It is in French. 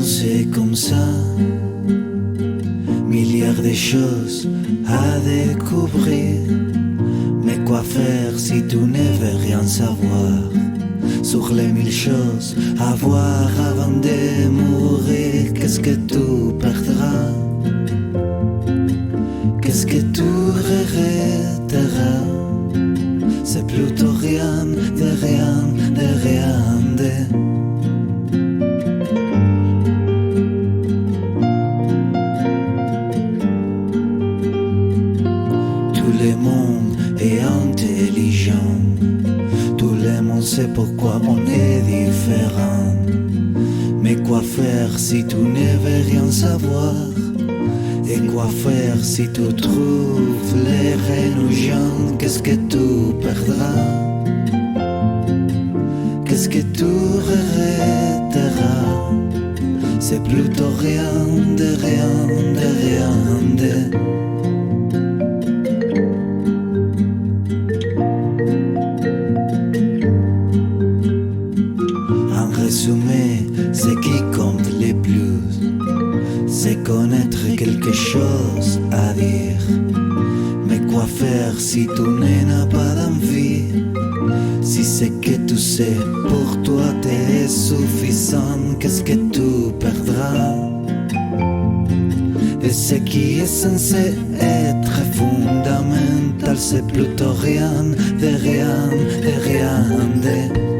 c'est comme ça. Milliards de choses à découvrir. Mais quoi faire si tu ne veux rien savoir? Sur les mille choses à voir avant de mourir, qu'est-ce que tu perdras? Qu'est-ce que tu regretteras? C'est plutôt rien de rien de rien de. Tout le monde est intelligent. Tout le monde sait pourquoi on est différent. Mais quoi faire si tu ne veux rien savoir? Et quoi faire si tu trouves les religions? Qu'est-ce que tu perdras? Qu'est-ce que tu regretteras? C'est plutôt rien de rien de rien de. En résumé, ce qui compte le plus, c'est connaître quelque chose à dire. Mais quoi faire si tu n'en as pas d'envie? Si ce que tu sais pour toi t'est suffisant, qu'est-ce que tu perdras? Et ce qui est censé être fondamental, c'est plutôt rien de rien de rien de.